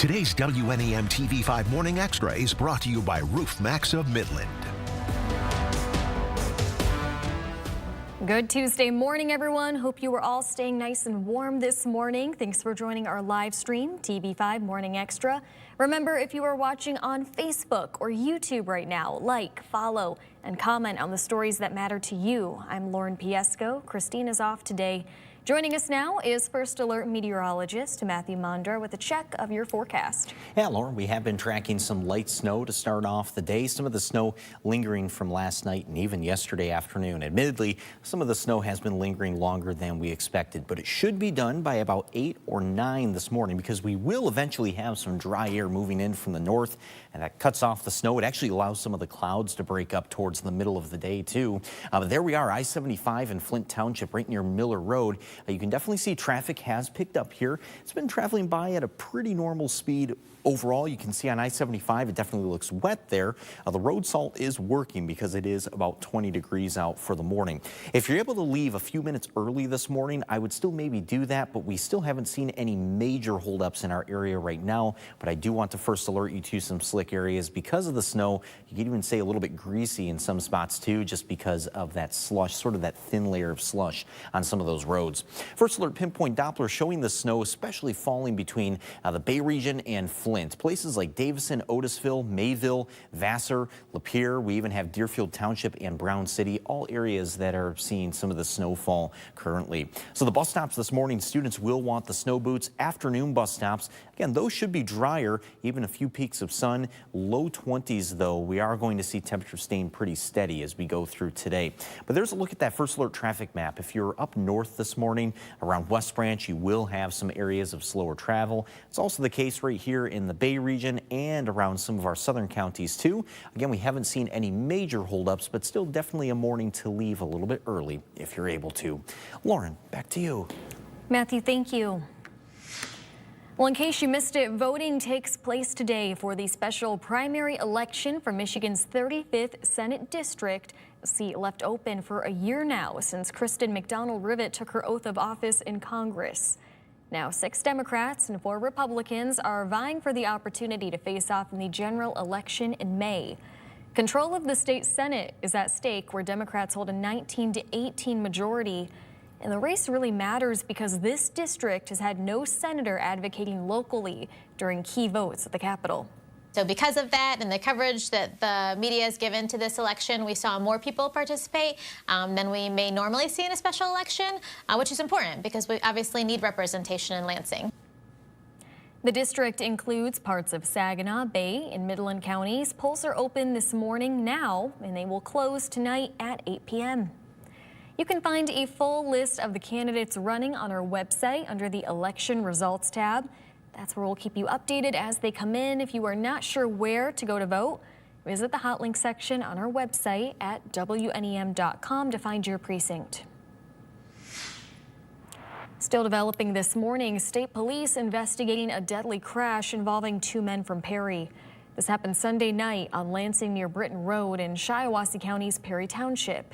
Today's WNEM TV5 Morning Extra is brought to you by Roof Max of Midland. Good Tuesday morning, everyone. Hope you are all staying nice and warm this morning. Thanks for joining our live stream, TV5 Morning Extra. Remember, if you are watching on Facebook or YouTube right now, like, follow, and comment on the stories that matter to you. I'm Lauren Piesco. Christina's off today. Joining us now is First Alert meteorologist Matthew Mondra with a check of your forecast. Yeah, Lauren, we have been tracking some light snow to start off the day. Some of the snow lingering from last night and even yesterday afternoon. Admittedly, some of the snow has been lingering longer than we expected, but it should be done by about 8 or 9 this morning because we will eventually have some dry air moving in from the north, and that cuts off the snow. It actually allows some of the clouds to break up towards the middle of the day, too. There we are, I-75 in Flint Township, right near Miller Road. You can definitely see traffic has picked up here. It's been traveling by at a pretty normal speed overall. You can see on I-75 it definitely looks wet there. The road salt is working because it is about 20 degrees out for the morning. If you're able to leave a few minutes early this morning, I would still maybe do that, but we still haven't seen any major holdups in our area right now. But I do want to first alert you to some slick areas because of the snow. You could even say a little bit greasy in some spots too, just because of that slush, sort of that thin layer of slush on some of those roads. First Alert Pinpoint Doppler showing the snow especially falling between the Bay region and Flint. Places like Davison, Otisville, Mayville, Vassar, Lapeer. We even have Deerfield Township and Brown City, all areas that are seeing some of the snowfall currently. So the bus stops this morning, students will want the snow boots. Afternoon bus stops, again, those should be drier, even a few peaks of sun. Low 20s though. We are going to see temperatures staying pretty steady as we go through today. But there's a look at that First Alert traffic map. If you're up north this morning, around West Branch, you will have some areas of slower travel. It's also the case right here in the Bay region and around some of our southern counties too. Again, we haven't seen any major holdups, but still definitely a morning to leave a little bit early if you're able to. Lauren, back to you. Matthew, thank you. Well, in case you missed it, voting takes place today for the special primary election for Michigan's 35th Senate District, a seat left open for a year now since Kristen McDonald-Rivet took her oath of office in Congress. Now, 6 Democrats and 4 Republicans are vying for the opportunity to face off in the general election in May. Control of the state Senate is at stake, where Democrats hold a 19-18 majority. And the race really matters because this district has had no senator advocating locally during key votes at the Capitol. So because of that and the coverage that the media has given to this election, we saw more people participate than we may normally see in a special election, which is important because we obviously need representation in Lansing. The district includes parts of Saginaw, Bay, and Midland counties. Polls are open this morning now, and they will close tonight at 8 p.m. You can find a full list of the candidates running on our website under the Election Results tab. That's where we'll keep you updated as they come in. If you are not sure where to go to vote, visit the hot link section on our website at WNEM.com to find your precinct. Still developing this morning, state police investigating a deadly crash involving 2 men from Perry. This happened Sunday night on Lansing near Britton Road in Shiawassee County's Perry Township.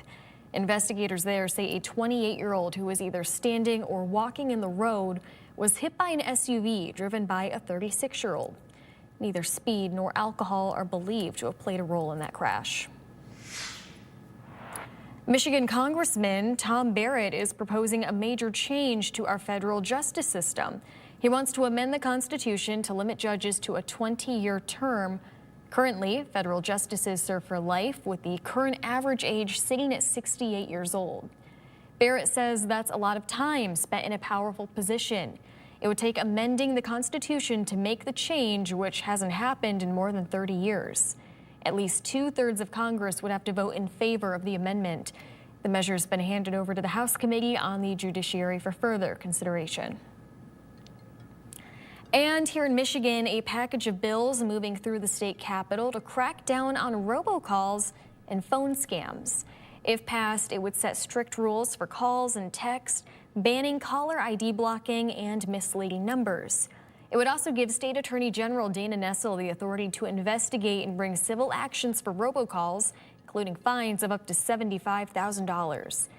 Investigators there say a 28-year-old who was either standing or walking in the road was hit by an SUV driven by a 36-year-old. Neither speed nor alcohol are believed to have played a role in that crash. Michigan Congressman Tom Barrett is proposing a major change to our federal justice system. He wants to amend the Constitution to limit judges to a 20-year term. Currently, federal justices serve for life, with the current average age sitting at 68 years old. Barrett says that's a lot of time spent in a powerful position. It would take amending the Constitution to make the change, which hasn't happened in more than 30 years. At least 2/3 of Congress would have to vote in favor of the amendment. The measure has been handed over to the House Committee on the Judiciary for further consideration. And here in Michigan, a package of bills moving through the state capitol to crack down on robocalls and phone scams. If passed, it would set strict rules for calls and text, banning caller ID blocking and misleading numbers. It would also give State Attorney General Dana Nessel the authority to investigate and bring civil actions for robocalls, including fines of up to $75,000.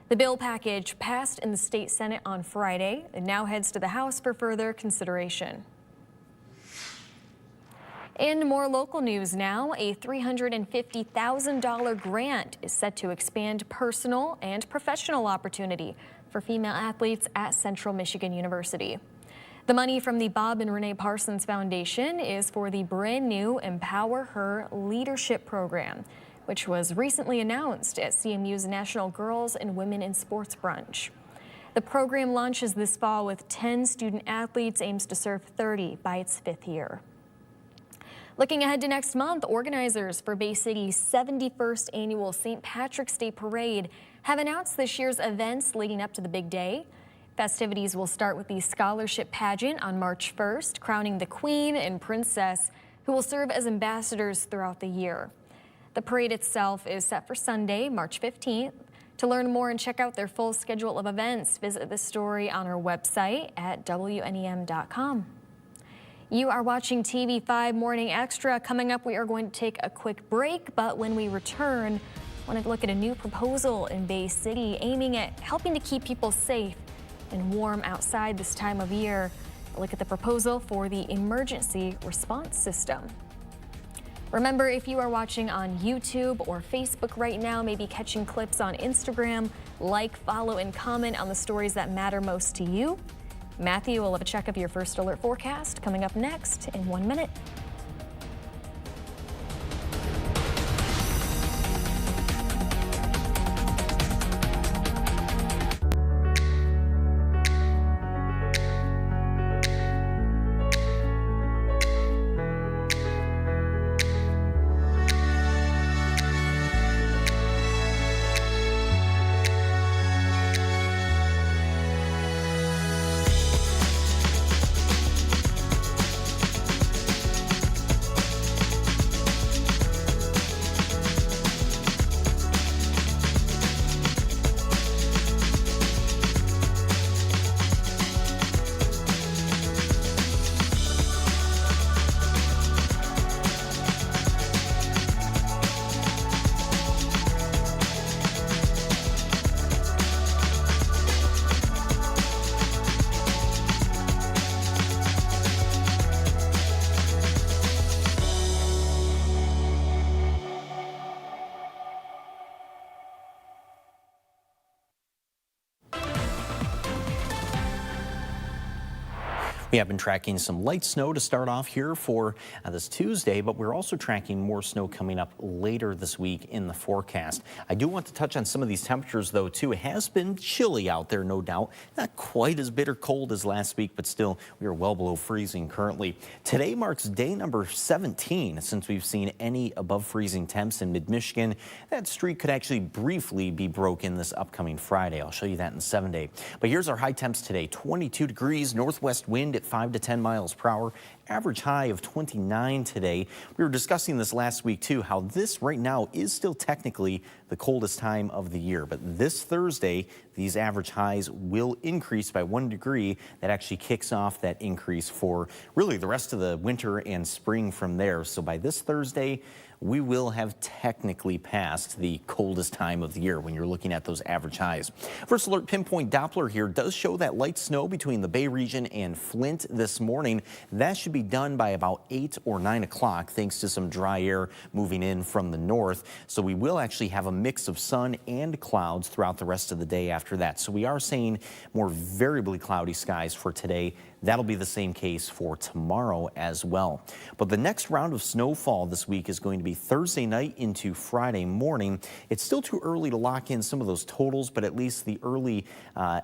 The bill package passed in the state Senate on Friday and now heads to the House for further consideration. In more local news now, a $350,000 grant is set to expand personal and professional opportunity for female athletes at Central Michigan University. The money from the Bob and Renee Parsons Foundation is for the brand new Empower Her Leadership Program, which was recently announced at CMU's National Girls and Women in Sports Brunch. The program launches this fall with 10 student athletes, aims to serve 30 by its 5th year. Looking ahead to next month, organizers for Bay City's 71st annual St. Patrick's Day Parade have announced this year's events leading up to the big day. Festivities will start with the scholarship pageant on March 1st, crowning the Queen and Princess, who will serve as ambassadors throughout the year. The parade itself is set for Sunday, March 15th. To learn more and check out their full schedule of events, visit the story on our website at WNEM.com. You are watching TV5 Morning Extra. Coming up, we are going to take a quick break, but when we return, I want to look at a new proposal in Bay City aiming at helping to keep people safe and warm outside this time of year. A look at the proposal for the emergency response system. Remember, if you are watching on YouTube or Facebook right now, maybe catching clips on Instagram, like, follow, and comment on the stories that matter most to you. Matthew will have a check of your first alert forecast coming up next in 1 minute. We have been tracking some light snow to start off here for this Tuesday, but we're also tracking more snow coming up later this week in the forecast. I do want to touch on some of these temperatures, though, too. It has been chilly out there, no doubt. Not quite as bitter cold as last week, but still, we are well below freezing currently. Today marks day number 17 since we've seen any above freezing temps in mid-Michigan. That streak could actually briefly be broken this upcoming Friday. I'll show you that in 7 days. But here's our high temps today. 22 degrees, northwest wind at 5 to 10 miles per hour. Average high of 29 today. We were discussing this last week, too, how this right now is still technically the coldest time of the year. But this Thursday, these average highs will increase by 1 degree. That actually kicks off that increase for really the rest of the winter and spring from there. So by this Thursday, we will have technically passed the coldest time of the year when you're looking at those average highs. First alert pinpoint Doppler here does show that light snow between the Bay region and Flint this morning. That should be done by about 8 or 9 o'clock thanks to some dry air moving in from the north. So we will actually have a mix of sun and clouds throughout the rest of the day after that. So we are seeing more variably cloudy skies for today. That'll be the same case for tomorrow as well. But the next round of snowfall this week is going to be Thursday night into Friday morning. It's still too early to lock in some of those totals, but at least the early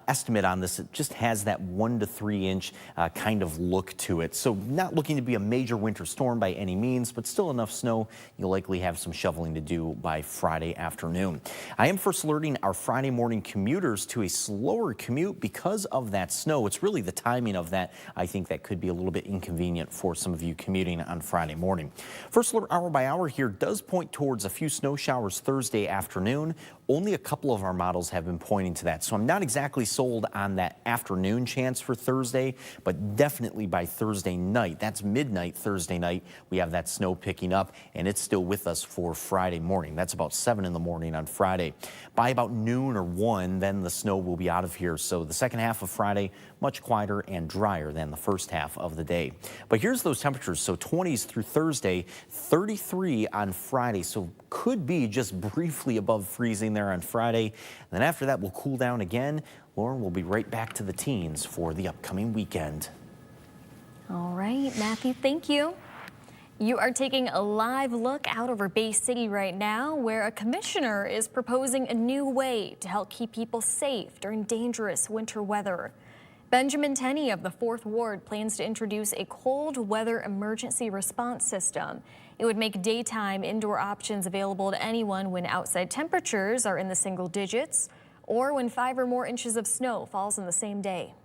estimate on this, it just has that 1 to 3 inch kind of look to it. So not looking to be a major winter storm by any means, but still enough snow. You'll likely have some shoveling to do by Friday afternoon. I am first alerting our Friday morning commuters to a slower commute because of that snow. It's really the timing of that. I think that could be a little bit inconvenient for some of you commuting on Friday morning. First alert hour by hour here does point towards a few snow showers Thursday afternoon. Only a couple of our models have been pointing to that, so I'm not exactly sold on that afternoon chance for Thursday, but definitely by Thursday night, that's midnight Thursday night, we have that snow picking up, and it's still with us for Friday morning. That's about 7 in the morning on Friday. By about noon or 1, then the snow will be out of here, so the second half of Friday, much quieter and dry. drier than the first half of the day. But here's those temperatures. So 20s through Thursday, 33 on Friday. So could be just briefly above freezing there on Friday. And then after that, we'll cool down again. Lauren, will be right back to the teens for the upcoming weekend. All right, Matthew, thank you. You are taking a live look out over Bay City right now, where a commissioner is proposing a new way to help keep people safe during dangerous winter weather. Benjamin Tenney of the 4th Ward plans to introduce a cold weather emergency response system. It would make daytime indoor options available to anyone when outside temperatures are in the single digits or when 5 or more inches of snow falls in the same day.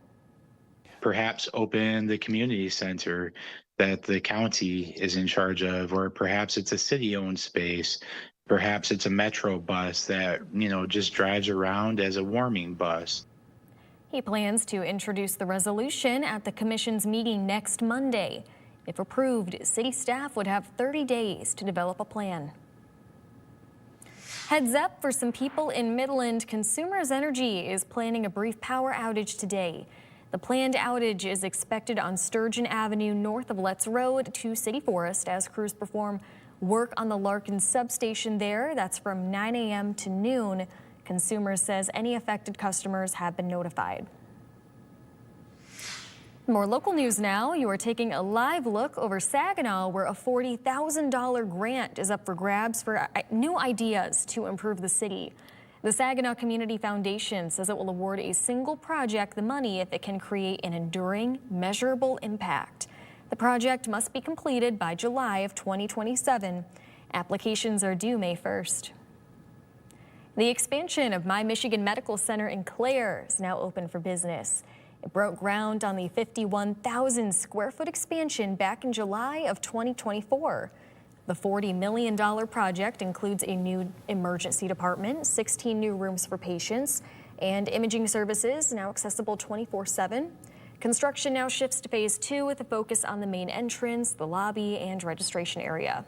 Perhaps open the community center that the county is in charge of, or perhaps it's a city-owned space. Perhaps it's a metro bus that, just drives around as a warming bus. He plans to introduce the resolution at the commission's meeting next Monday. If approved, city staff would have 30 days to develop a plan. Heads up for some people in Midland. Consumers Energy is planning a brief power outage today. The planned outage is expected on Sturgeon Avenue north of Letts Road to City Forest as crews perform work on the Larkin substation there. That's from 9 a.m. to noon. Consumers says any affected customers have been notified. More local news now. You are taking a live look over Saginaw, where a $40,000 grant is up for grabs for new ideas to improve the city. The Saginaw Community Foundation says it will award a single project the money if it can create an enduring, measurable impact. The project must be completed by July of 2027. Applications are due May 1st. The expansion of My Michigan Medical Center in Clare is now open for business. It broke ground on the 51,000 square foot expansion back in July of 2024. The $40 million project includes a new emergency department, 16 new rooms for patients, and imaging services now accessible 24/7. Construction now shifts to phase 2 with a focus on the main entrance, the lobby, and registration area.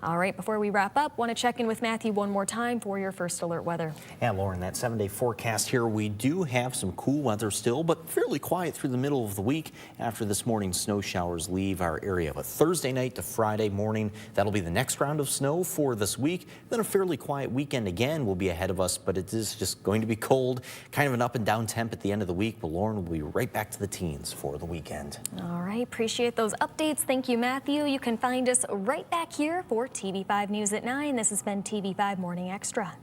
All right, before we wrap up, want to check in with Matthew one more time for your first alert weather. Yeah, Lauren, that 7-day forecast here, we do have some cool weather still, but fairly quiet through the middle of the week after this morning's snow showers leave our area. But Thursday night to Friday morning, that'll be the next round of snow for this week. Then a fairly quiet weekend again will be ahead of us, but it is just going to be cold, kind of an up and down temp at the end of the week. But Lauren will be right back to the teens for the weekend. All right, appreciate those updates. Thank you, Matthew. You can find us right back here for TV5 News at 9. This has been TV5 Morning Extra.